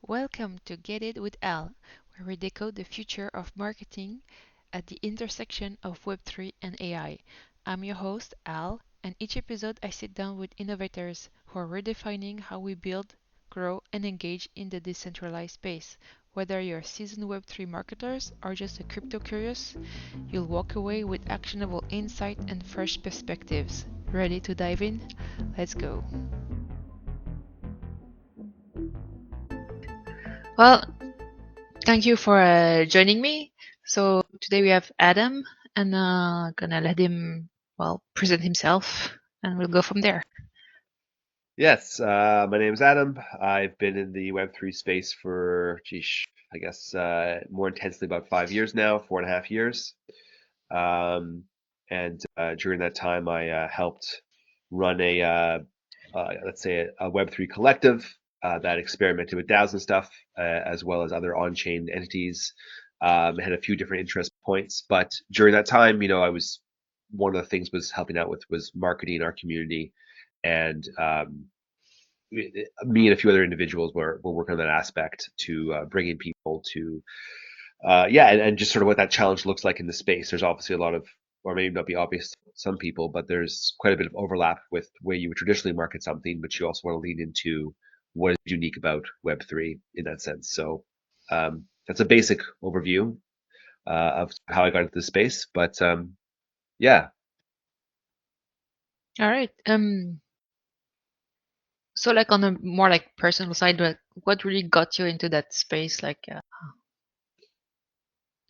Welcome to Get It with Al, where we decode the future of marketing at the intersection of Web3 and AI. I'm your host, Al, and each episode I sit down with innovators who are redefining how we build, grow, and engage in the decentralized space. Whether you're seasoned Web3 marketers or just a crypto curious, you'll walk away with actionable insight and fresh perspectives. Ready to dive in? Let's go. Well, thank you for joining me. So today we have Adam, and gonna let him present himself, and we'll go from there. Yes, my name is Adam. I've been in the Web3 space for, I guess more intensely about 5 years now, 4.5 years. Um, and during that time, I helped run let's say, a Web3 collective that experimented with DAOs and stuff, as well as other on-chain entities. Had a few different interest points, but during that time, I was one of the things was helping out with was marketing our community, and me and a few other individuals were working on that aspect to bring in people to and just sort of what that challenge looks like in the space. There's obviously a lot of, or maybe not be obvious to some people, but there's quite a bit of overlap with where you would traditionally market something, but you also want to lean into what is unique about Web3 in that sense. So that's a basic overview of how I got into this space. But yeah, All right. So like on a more like personal side, what really got you into that space?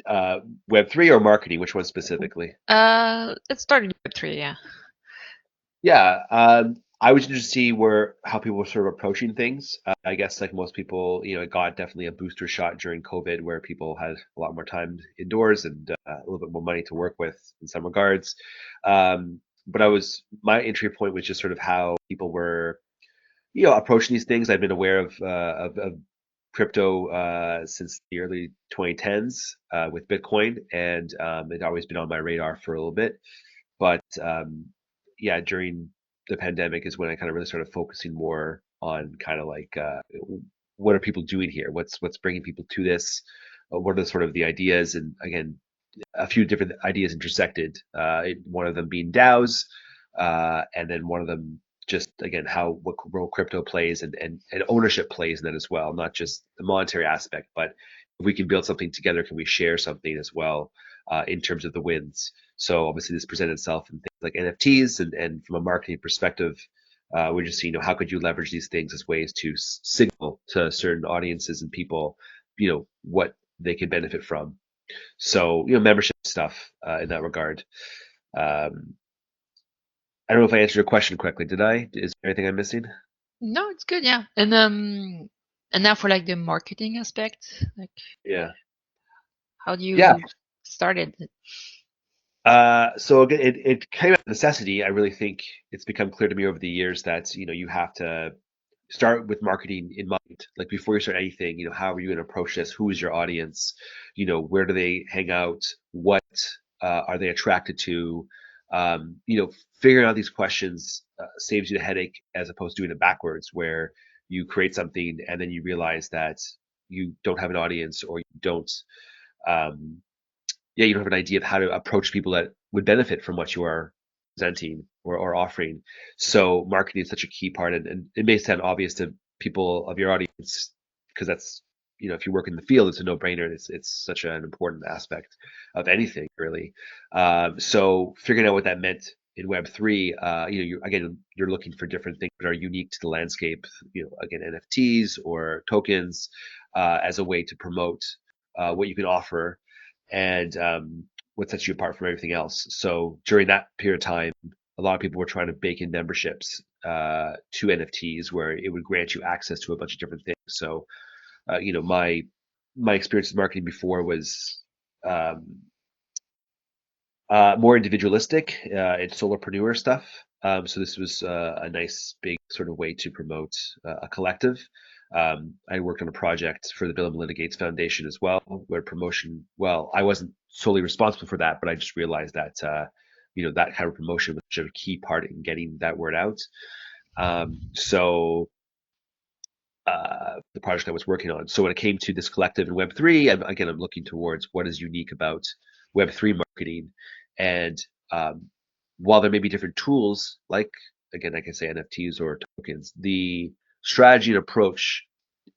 uh, Web3 or marketing, which one specifically? Let's start with Web3. Yeah. Yeah, I was interested to see how people were sort of approaching things. I guess like most people, it got definitely a booster shot during COVID, where people had a lot more time indoors and a little bit more money to work with in some regards. But my entry point was just sort of how people were, approaching these things. I've been aware of crypto since the early 2010s with Bitcoin, and it always been on my radar for a little bit. But yeah, during the pandemic is when I kind of really started focusing more on kind of like what are people doing here? What's bringing people to this? What are sort of the ideas? And again, a few different ideas intersected. One of them being DAOs, and then one of them just again how what role crypto plays and ownership plays in that as well, not just the monetary aspect, but if we can build something together, can we share something as well in terms of the wins? So obviously this presented itself in things like NFTs, and from a marketing perspective, we're just seeing, how could you leverage these things as ways to signal to certain audiences and people, what they can benefit from. So, membership stuff in that regard. Um, I don't know if I answered your question correctly. Did I? Is there anything I'm missing? No, it's good. Yeah. And now for like the marketing aspect, like Yeah. how do Yeah. you started? So again, it came out of necessity. I really think it's become clear to me over the years that, you have to start with marketing in mind. Like before you start anything, how are you going to approach this? Who is your audience? Where do they hang out? What are they attracted to? Figuring out these questions saves you the headache as opposed to doing it backwards, where you create something and then you realize that you don't have an audience, or um, you don't have an idea of how to approach people that would benefit from what you are presenting or offering. So marketing is such a key part, and it may sound obvious to people of your audience because that's, if you work in the field, it's a no-brainer. It's such an important aspect of anything, really. So figuring out what that meant in Web3, you're looking for different things that are unique to the landscape. Again, NFTs or tokens as a way to promote what you can offer, and what sets you apart from everything else. So during that period of time, a lot of people were trying to bake in memberships to NFTs, where it would grant you access to a bunch of different things. So, my experience with marketing before was um, more individualistic and solopreneur stuff. So this was a nice big sort of way to promote a collective. I worked on a project for the Bill and Melinda Gates Foundation as well, where promotion, well, I wasn't solely responsible for that, but I just realized that, that kind of promotion was such a key part in getting that word out. So the project I was working on. So when it came to this collective in Web3, I'm looking towards what is unique about Web3 marketing. And um, while there may be different tools, like, again, I can say NFTs or tokens, the strategy and approach,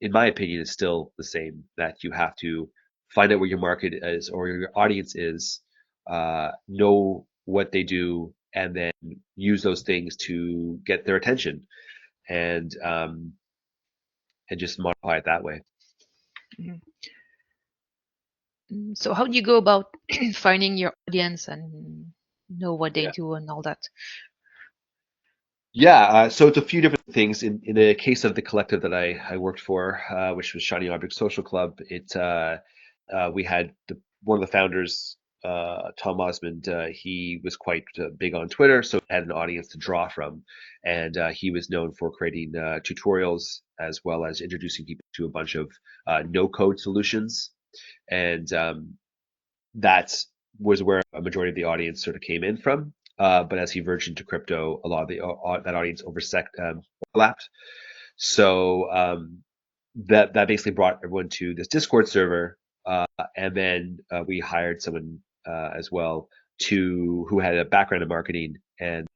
in my opinion, is still the same, that you have to find out where your market is or your audience is, know what they do, and then use those things to get their attention. And just modify it that way. Mhm. So how do you go about finding your audience and know what they Yeah. do and all that? Yeah, so it's a few different things. In the case of the collective that I worked for, which was Shiny Object Social Club, we had one of the founders, Tom Osmond. He was quite big on Twitter, so he had an audience to draw from, and he was known for creating tutorials as well as introducing people to a bunch of no-code solutions, and that was where a majority of the audience sort of came in from. But as he verged into crypto, a lot of that audience overlapped. So that basically brought everyone to this Discord server, and then we hired someone as well who had a background in marketing and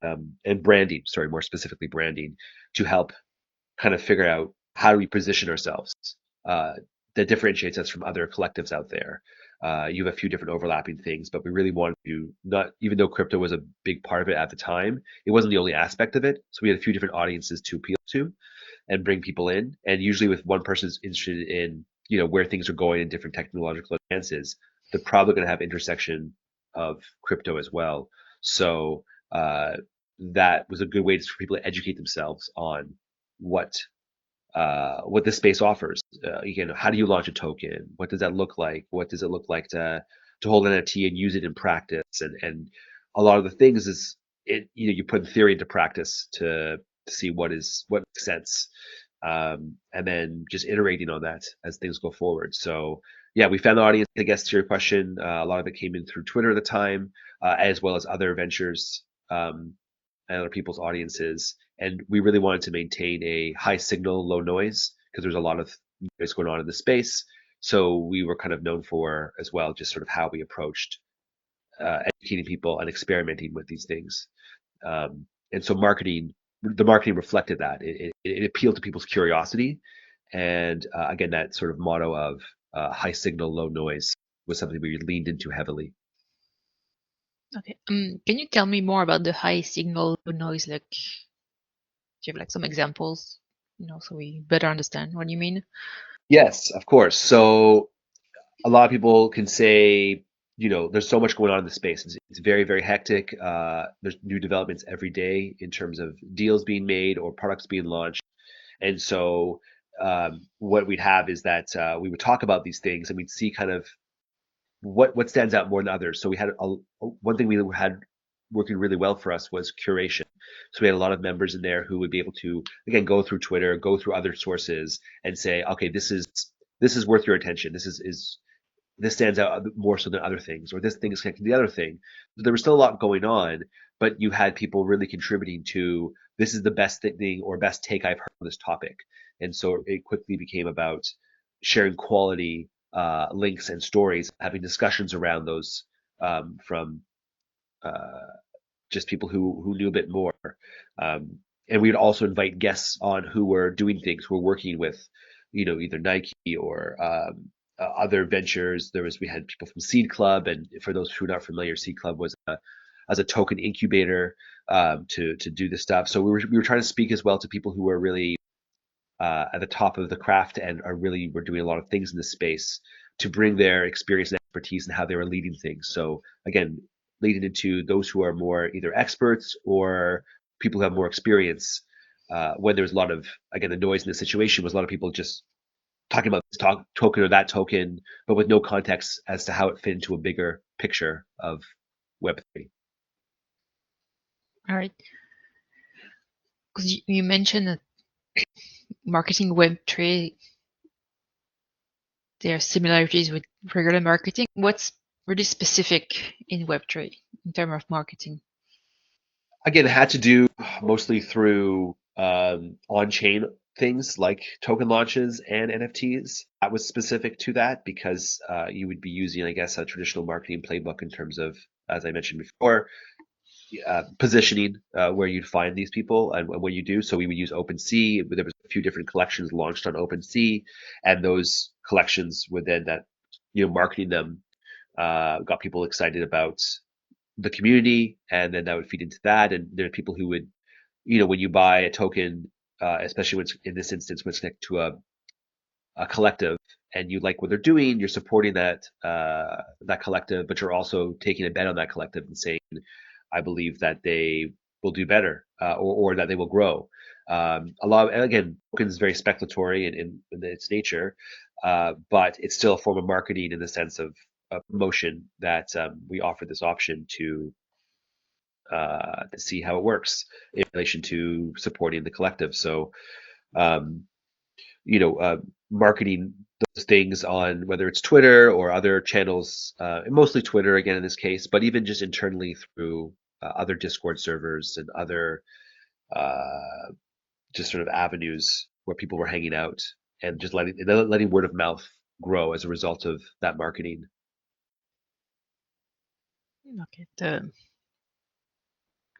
branding. Sorry, more specifically branding, to help kind of figure out how do we position ourselves uh, that differentiates us from other collectives out there. You have a few different overlapping things, but we really wanted to not, even though crypto was a big part of it at the time, it wasn't the only aspect of it. So we had a few different audiences to appeal to and bring people in. And usually, with one person's interested in where things are going in different technological advances, they're probably going to have intersection of crypto as well. So that was a good way for people to educate themselves on what what this space offers. Again, how do you launch a token? What does that look like? What does it look like to hold an NFT and use it in practice? And a lot of the things is you put theory into practice to see what makes sense, and then just iterating on that as things go forward. So yeah, we found the audience. I guess to your question, a lot of it came in through Twitter at the time, as well as other ventures. And other people's audiences. And we really wanted to maintain a high signal, low noise because there's a lot of noise going on in the space. So we were kind of known for as well, just sort of how we approached educating people and experimenting with these things. And so the marketing reflected that. It appealed to people's curiosity. And again, that sort of motto of high signal, low noise was something we leaned into heavily. Okay. Can you tell me more about the high signal low noise? Like, do you have like some examples? So we better understand what you mean. Yes, of course. So a lot of people can say, there's so much going on in the space. It's very, very hectic. There's new developments every day in terms of deals being made or products being launched. And so what we'd have is that we would talk about these things and we'd see kind of what stands out more than others. So we had one thing we had working really well for us was curation. So we had a lot of members in there who would be able to again go through Twitter, go through other sources, and say, okay, this is worth your attention. This stands out more so than other things, or this thing is connected to the other thing. So there was still a lot going on, but you had people really contributing to this is the best thing or best take I've heard on this topic. And so it quickly became about sharing quality links and stories, having discussions around those from uh, just people who knew a bit more. Um, and we would also invite guests on who were doing things, who were working with, either Nike or other ventures. We had people from Seed Club, and for those who are not familiar, Seed Club was as a token incubator to do this stuff. So we were trying to speak as well to people who were really at the top of the craft and were doing a lot of things in this space to bring their experience and expertise and how they were leading things. So again, leading into those who are more either experts or people who have more experience. When there's a lot of again the noise in the situation was a lot of people just talking about this token or that token, but with no context as to how it fit into a bigger picture of Web3. All right. Because you mentioned that marketing Web3, there are similarities with regular marketing. What's really specific in Web3 in terms of marketing? Again, it had to do mostly through on-chain things like token launches and NFTs. That was specific to that because you would be using, I guess, a traditional marketing playbook in terms of, as I mentioned before, positioning where you'd find these people and what you do. So we would use OpenSea. There was a few different collections launched on OpenSea, and those collections would then that marketing them got people excited about the community, and then that would feed into that. And there are people who would, when you buy a token, especially when it's, in this instance, when it's connected to a collective and you like what they're doing, you're supporting that collective, but you're also taking a bet on that collective and saying, I believe that they will do better or that they will grow. A lot of, and again, tokens is very speculatory in its nature, but it's still a form of marketing in the sense of promotion that we offer this option to see how it works in relation to supporting the collective. So um, you know, uh, marketing those things on whether it's Twitter or other channels, mostly Twitter again in this case, but even just internally through other Discord servers and other uh, just sort of avenues where people were hanging out and just letting word of mouth grow as a result of that marketing. Okay, I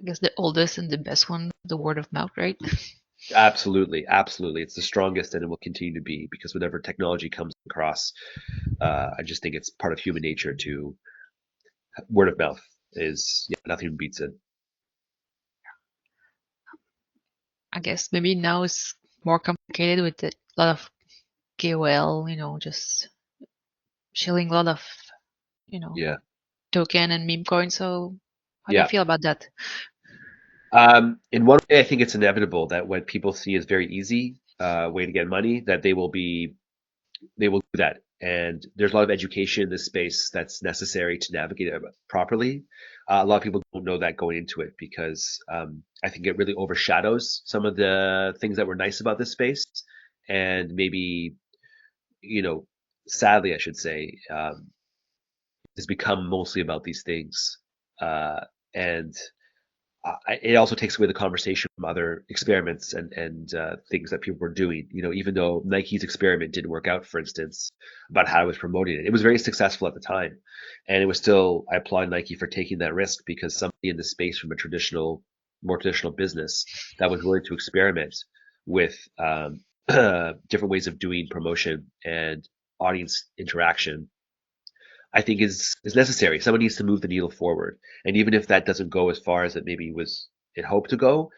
guess the oldest and the best one, the word of mouth, right? Absolutely, absolutely. It's the strongest and it will continue to be because whatever technology comes across, I just think it's part of human nature to word of mouth is, yeah, nothing beats it. I guess maybe now it's more complicated with a lot of KOL, just shilling a lot of, you know, Yeah. token and meme coins. So how do you Yeah. feel about that? In one way, I think it's inevitable that what people see as very easy way to get money, that they will do that. And there's a lot of education in this space that's necessary to navigate it properly. A lot of people don't know that going into it because I think it really overshadows some of the things that were nice about this space, and maybe you know, sadly, I should say, has become mostly about these things. And it also takes away the conversation from other experiments and things that people were doing. Even though Nike's experiment didn't work out, for instance, about how it was promoting it, it was very successful at the time, and it was still. I applaud Nike for taking that risk because somebody in the space from a more traditional business that was willing to experiment with different ways of doing promotion and audience interaction I think is necessary. Someone needs to move the needle forward, and even if that doesn't go as far as it maybe was it hoped to go,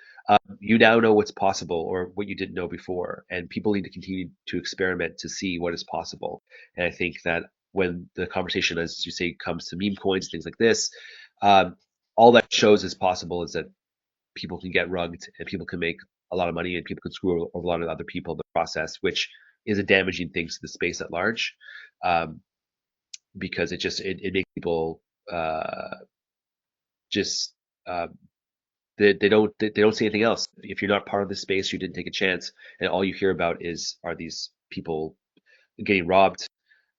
you now know what's possible or what you didn't know before, and people need to continue to experiment to see what is possible. And I think that when the conversation, as you say, comes to meme coins, things like this, um, all that shows is possible is that people can get rugged and people can make a lot of money and people can screw over a lot of other people in the process, which is a damaging thing to the space at large. Um, because it makes people uh, just uh, they don't see anything else. If you're not part of the space, you didn't take a chance, and all you hear about are these people getting robbed.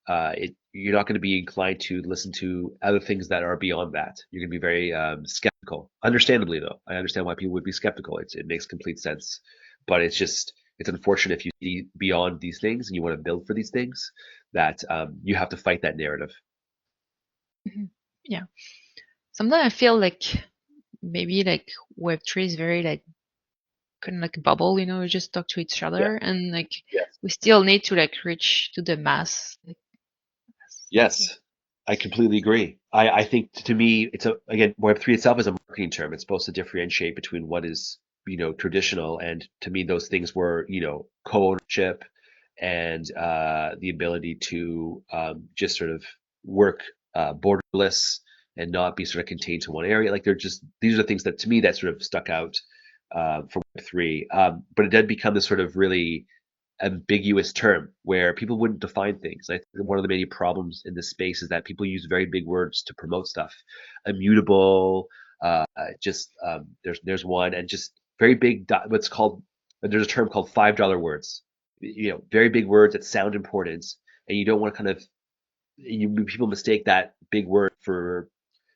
You're not going to be inclined to listen to other things that are beyond that. You're going to be very skeptical. Understandably, though, I understand why people would be skeptical. It makes complete sense, but it's unfortunate if you see beyond these things and you want to build for these things that you have to fight that narrative. Mhm. Yeah. Sometimes I feel like maybe like Web3 is very like kind of like a bubble, we just talk to each Yeah. other and like Yes. we still need to like reach to the mass. Like, yeah. Yes, I completely agree. I think to me, again, Web3 itself is a marketing term. It's supposed to differentiate between what is, traditional. And to me, those things were, co-ownership and the ability to just sort of work borderless and not be sort of contained to one area. Like these are things that to me that sort of stuck out from Web3. But it did become this sort of really ambiguous term where people wouldn't define things. I think one of the many problems in this space is that people use very big words to promote stuff. Immutable, just there's one, and just very big. What's called there's a term called $5 words. Very big words that sound important, and you don't want to kind of people mistake that big word for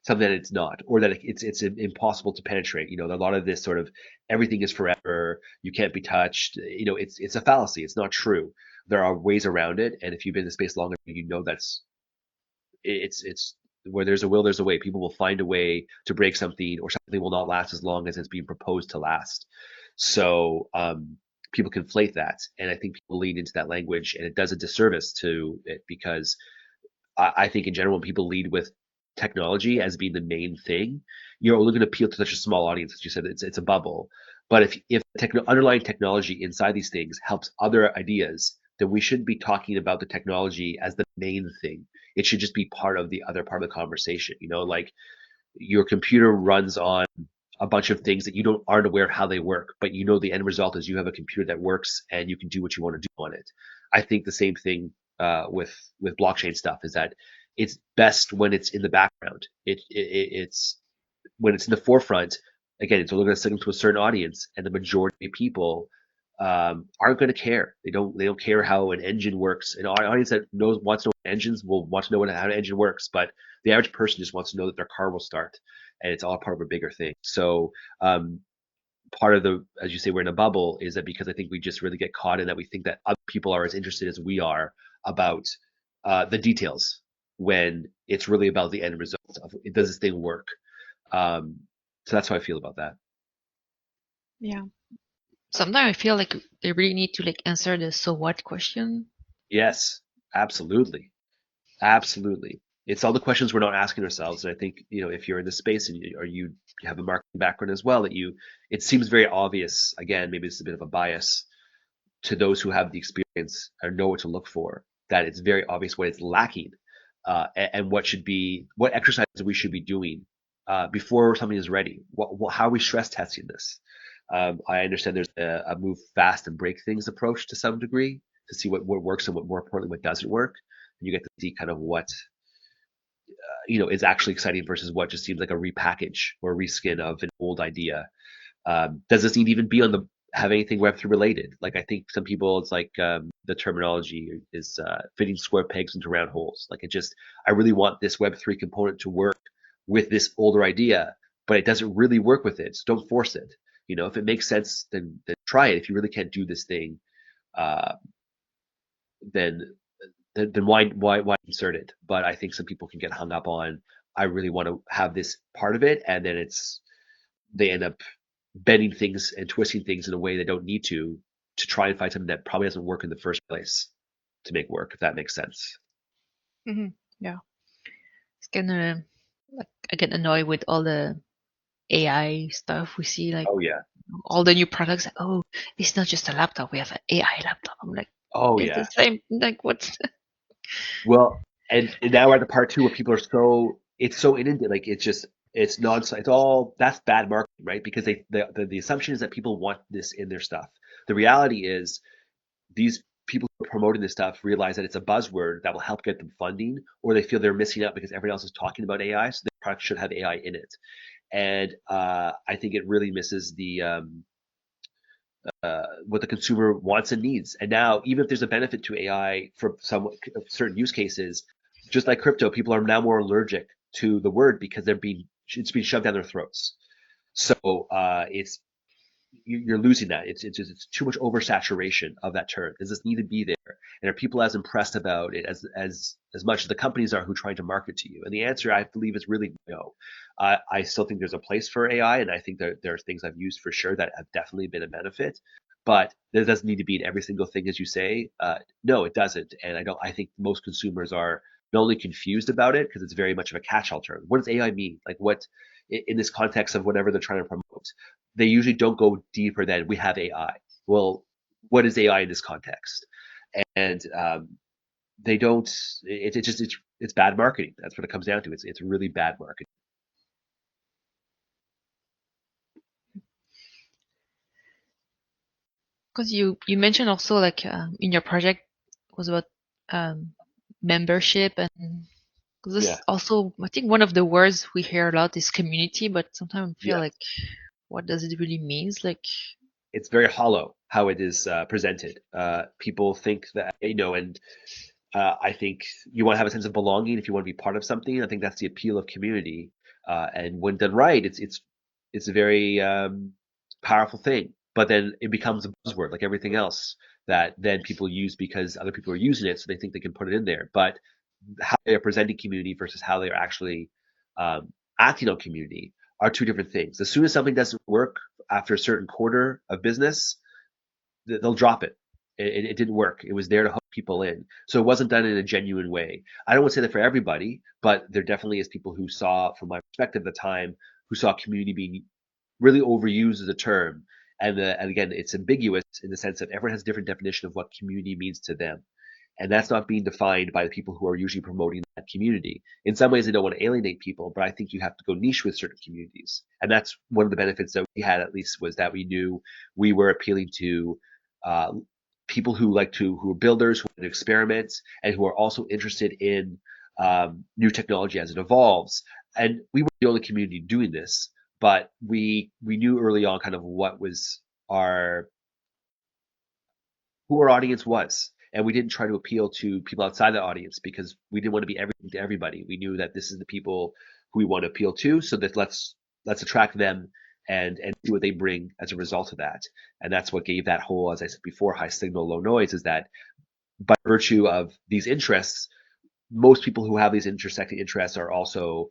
something that it's not, or that it's impossible to penetrate. A lot of this sort of everything is forever, you can't be touched. It's a fallacy. It's not true. There are ways around it, and if you've been in the space long enough, it's where there's a will, there's a way. People will find a way to break something, or something will not last as long as it's being proposed to last. So people conflate that, and I think people lean into that language, and it does a disservice to it because I think in general, when people lead with technology as being the main thing, you're only going to appeal to such a small audience. As you said, it's a bubble. But if underlying technology inside these things helps other ideas, then we shouldn't be talking about the technology as the main thing. It should just be part of the other part of the conversation. Like your computer runs on a bunch of things that you aren't aware of how they work, but the end result is you have a computer that works and you can do what you want to do on it. I think the same thing with blockchain stuff is that it's best when it's in the background. It's when it's in the forefront. Again, it's only going to signal to a certain audience, and the majority of people aren't going to care. They don't care how an engine works. An audience that wants to know engines will want to know how an engine works, but the average person just wants to know that their car will start, and it's all part of a bigger thing. So part of as you say, we're in a bubble, is that because I think we just really get caught in that we think that other people are as interested as we are about the details, when it's really about the end result of, does this thing work? Um, so that's how I feel about that. Yeah. Sometimes I feel like they really need to like answer the so what question. Yes, absolutely. Absolutely. It's all the questions we're not asking ourselves. And I think, if you're in this space, or you have a marketing background as well, it seems very obvious. Again, maybe it's a bit of a bias to those who have the experience or know what to look for, that it's very obvious what is lacking, and what exercises we should be doing before something is ready. How are we stress testing this? I understand there's a move fast and break things approach to some degree, to see what works and, what more importantly, what doesn't work. And you get to see kind of what is actually exciting versus what just seems like a repackage or reskin of an old idea. Does this need to even be have anything Web3 related? Like, I think some people, it's like the terminology is fitting square pegs into round holes. Like, I really want this Web3 component to work with this older idea, but it doesn't really work with it. So don't force it. If it makes sense, then try it. If you really can't do this thing, uh, then why insert it? But I think some people can get hung up on, I really want to have this part of it, and then they end up bending things and twisting things in a way they don't need to try and find something that probably doesn't work in the first place to make work, if that makes sense. Hmm. Yeah. It's kind of like I get annoyed with all the AI stuff we see, like Oh yeah. all the new products. Like, oh, it's not just a laptop; we have an AI laptop. I'm like, Oh it's the yeah. same. Like, what? Well, and now we're at the part two where people are it's so inundated, like it's all, that's bad marketing, right? Because the assumption is that people want this in their stuff. The reality is, these people who are promoting this stuff realize that it's a buzzword that will help get them funding, or they feel they're missing out because everyone else is talking about AI, so their product should have AI in it. And I think it really misses what the consumer wants and needs. And now, even if there's a benefit to AI for some certain use cases, just like crypto, people are now more allergic to the word because it's being shoved down their throats. So you're losing that. It's too much oversaturation of that term. Does this need to be there? And are people as impressed about it as much as the companies are who are trying to market to you? And the answer, I believe, is really no. I still think there's a place for AI, and I think that there are things I've used for sure that have definitely been a benefit. But there doesn't need to be in every single thing, as you say. No, it doesn't. And I don't. I think most consumers are not only confused about it because it's very much of a catch-all term. What does AI mean? Like, what in this context of whatever they're trying to promote? They usually don't go deeper than, we have AI. Well, what is AI in this context? And they don't. It's bad marketing. That's what it comes down to. It's really bad marketing. Because you mentioned also like in your project was about um, membership, and 'cause Yeah, this also I think one of the words we hear a lot is community, but sometimes I feel yeah. like what does it really means? Like, It's very hollow how it is presented. People think that, and I think you want to have a sense of belonging if you want to be part of something. I think that's the appeal of community. And when done right, it's a very powerful thing. But then it becomes a buzzword like everything else that then people use because other people are using it, so they think they can put it in there. But how they are presenting community versus how they are actually um, acting on community are two different things. As soon as something doesn't work after a certain quarter of business, they'll drop it. It didn't work. It was there to hook people in. So it wasn't done in a genuine way. I don't want to say that for everybody, but there definitely is people who saw, from my perspective at the time, who saw community being really overused as a term. And again, it's ambiguous in the sense that everyone has a different definition of what community means to them. And that's not being defined by the people who are usually promoting that community. In some ways, they don't want to alienate people, but I think you have to go niche with certain communities. And that's one of the benefits that we had, at least, was that we knew we were appealing to uh, people who are builders, who want to experiment, and who are also interested in new technology as it evolves. And we were the only community doing this, but we knew early on kind of what was our who our audience was. And we didn't try to appeal to people outside the audience because we didn't want to be everything to everybody. We knew that this is the people who we want to appeal to, so that let's attract them and see what they bring as a result of that. And that's what gave that whole, as I said before, high signal, low noise, is that by virtue of these interests, most people who have these intersecting interests are also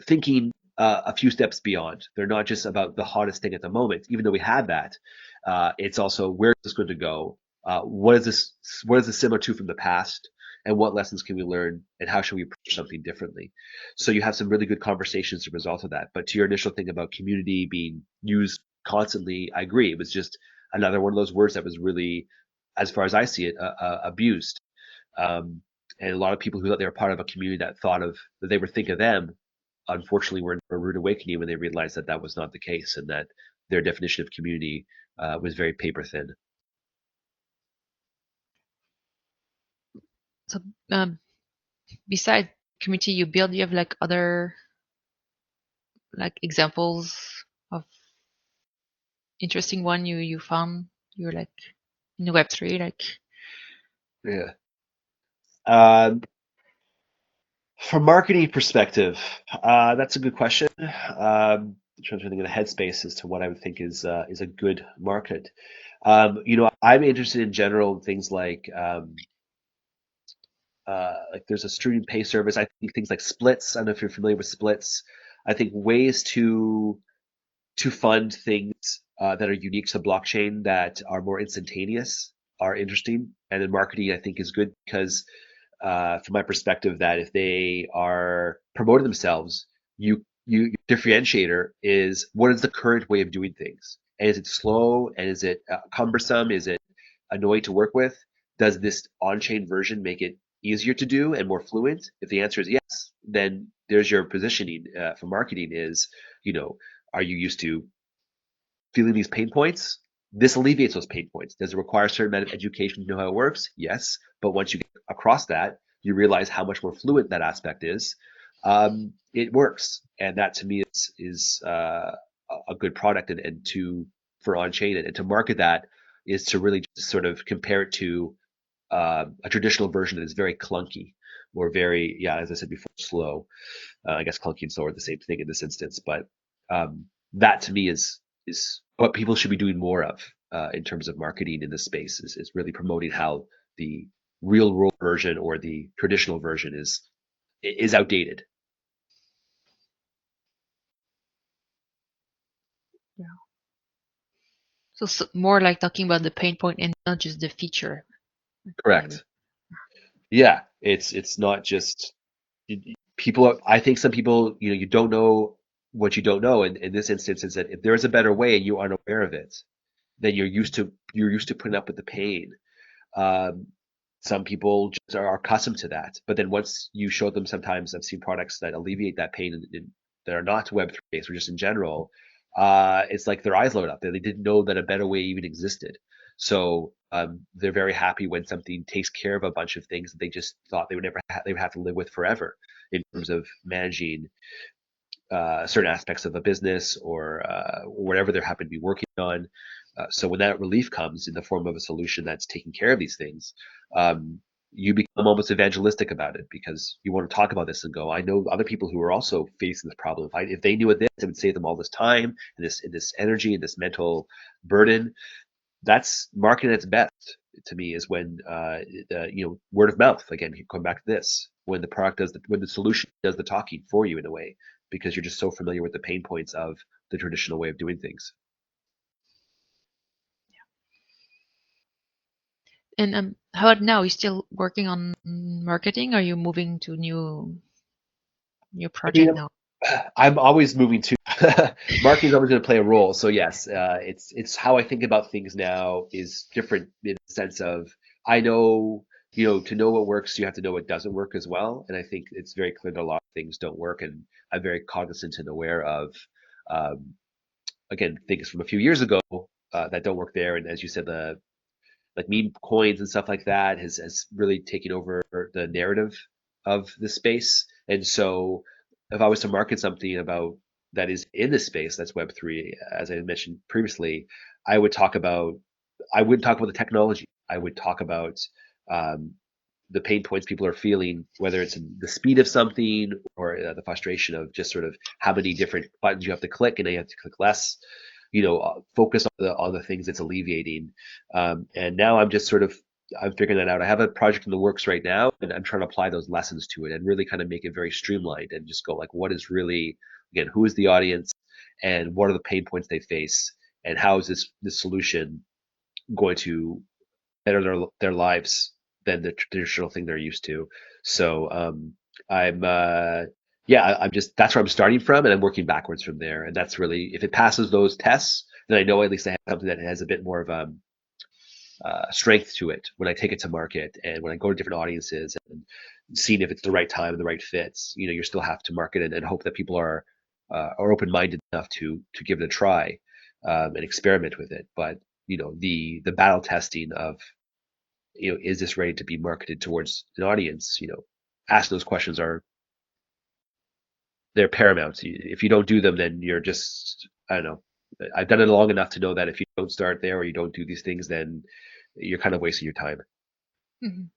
thinking a few steps beyond. They're not just about the hottest thing at the moment, even though we have that. It's also where is this going to go? What is this? What is this similar to from the past? And what lessons can we learn? And how should we approach something differently? So you have some really good conversations as a result of that. But to your initial thing about community being used constantly, I agree. It was just another one of those words that was really, as far as I see it, abused. Um, and a lot of people who thought they were part of a community that thought of that they would think of them unfortunately were in a rude awakening when they realized that that was not the case and that their definition of community was very paper thin. So, um, beside community you build, you have like other like examples of interesting one you found you're like in Web3, like Yeah. Um, from marketing perspective, that's a good question. I'm trying to think of the headspace as to what I would think is a good market. I'm interested in general in things like there's a streaming pay service. I think things like splits. I don't know if you're familiar with splits. I think ways to fund things that are unique to blockchain that are more instantaneous are interesting. And then marketing, I think, is good because, from my perspective, that if they are promoting themselves, your differentiator is what is the current way of doing things, and is it slow, and is it cumbersome, is it annoying to work with? Does this on-chain version make it easier to do and more fluent? If the answer is yes, then there's your positioning for marketing is, you know, are you used to feeling these pain points? This alleviates those pain points. Does it require a certain amount of education to know how it works? Yes. But once you get across that, you realize how much more fluent that aspect is. It works. And that to me is a good product and to for on chain and to market that is to really just sort of compare it to a traditional version that is very clunky or very, yeah, as I said before, slow. I guess clunky and slow are the same thing in this instance, but um, that to me is what people should be doing more of in terms of marketing in this space is really promoting how the real world version or the traditional version is outdated. yeah. So, more like talking about the pain point and not just the feature. Maybe. Correct. Yeah, it's not just people. I think some people, you don't know what you don't know. And in this instance, is that if there is a better way and you aren't aware of it, then you're used to putting up with the pain. Um, some people just are accustomed to that. But then once you show them, sometimes I've seen products that alleviate that pain that are not Web3 based or just in general. It's like their eyes load up. They didn't know that a better way even existed. So they're very happy when something takes care of a bunch of things that they just thought they would have to live with forever in terms of managing certain aspects of a business or whatever they happen to be working on. So when that relief comes in the form of a solution that's taking care of these things, um, you become almost evangelistic about it because you want to talk about this and go, I know other people who are also facing this problem. If they knew this, it would save them all this time and this energy and this mental burden. That's marketing at its best to me is when word of mouth again. Going back to this, when the product when the solution does the talking for you in a way because you're just so familiar with the pain points of the traditional way of doing things. And how about now? You still working on marketing? Are you moving to new I mean, project now? I'm always moving to marketing is always going to play a role. So yes, it's how I think about things now is different in the sense of I know to know what works, you have to know what doesn't work as well. And I think it's very clear that a lot of things don't work, and I'm very cognizant and aware of um, again things from a few years ago that don't work there. And as you said, the like meme coins and stuff like that has really taken over the narrative of the space. And so if I was to market something about that is in this space, that's Web3, as I mentioned previously, I would talk about I wouldn't talk about the technology. I would talk about um, the pain points people are feeling, whether it's the speed of something or the frustration of just sort of how many different buttons you have to click and then you have to click less. Focus on the things it's alleviating. And now I'm figuring that out. I have a project in the works right now, and I'm trying to apply those lessons to it and really kind of make it very streamlined and just go like, what is really again, who is the audience, and what are the pain points they face, and how is this solution going to better their lives than the traditional thing they're used to. So I'm yeah, I'm just that's where I'm starting from, and I'm working backwards from there. And that's really if it passes those tests, then I know at least I have something that has a bit more of strength to it when I take it to market and when I go to different audiences and seeing if it's the right time and the right fits. You still have to market and hope that people are open minded enough to give it a try and experiment with it. But the battle testing of is this ready to be marketed towards an audience? Ask those questions they're paramount. If you don't do them, then you're just I don't know. I've done it long enough to know that if you don't start there or you don't do these things, then you're kind of wasting your time. Mhm.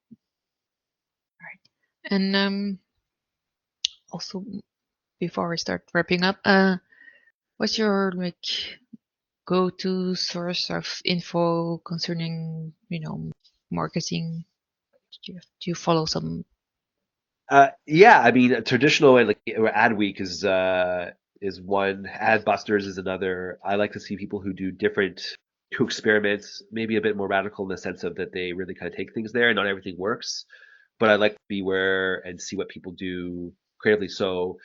And also before we start wrapping up, what's your go-to source of info concerning marketing? Do you follow some? Yeah, I mean, traditional like ad week is one. Ad busters is another. I like to see people who experiment, maybe a bit more radical in the sense of that they really kind of take things there, and not everything works. But I like to be aware and see what people do creatively. So,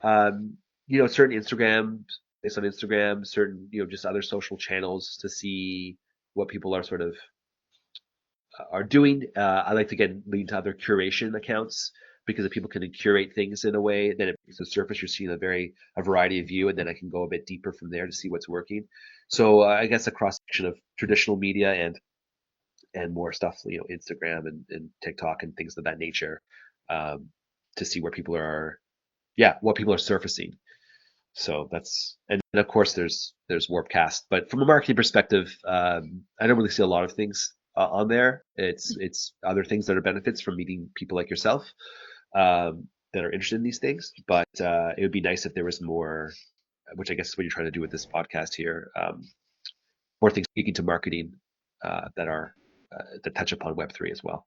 certain Instagram, based on Instagram, certain just other social channels to see what people are sort of are doing. I like to get lean to other curation accounts because if people can curate things in a way, then it makes the surface you're seeing a variety of view, and then I can go a bit deeper from there to see what's working. So I guess a cross section of traditional media and more stuff, Instagram and TikTok and things of that nature, um, to see where people are, yeah, what people are surfacing. So and then of course there's Warpcast, but from a marketing perspective, I don't really see a lot of things on there. It's other things that are benefits from meeting people like yourself that are interested in these things. But it would be nice if there was more, which I guess is what you're trying to do with this podcast here, more things speaking to marketing that touch upon Web3 as well.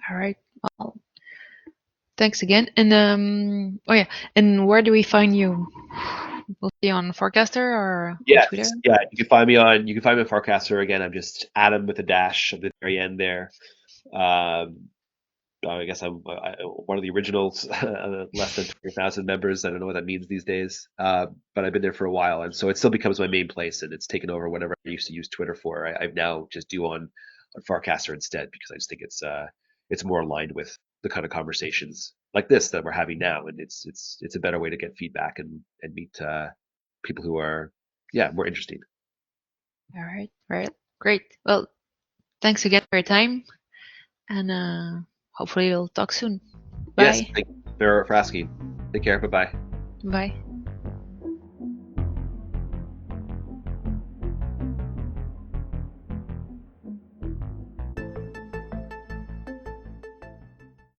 All right. Well, thanks again. And oh yeah. And where do we find you? Mostly on Forecaster or on Twitter? Yes, yeah, you can find me on Farcaster again. I'm just Adam with a dash at the very end there. Um, I guess I'm one of the originals, less than 20,000 members. I don't know what that means these days, but I've been there for a while, and so it still becomes my main place, and it's taken over whatever I used to use Twitter for. I now just do on Farcaster instead because I just think it's more aligned with the kind of conversations like this that we're having now, and it's a better way to get feedback and meet people who are more interesting. All right. All right. Great. Well, thanks again for your time, and hopefully we'll talk soon. Yes, Bye. thank you for asking. Take care. Bye bye. Bye.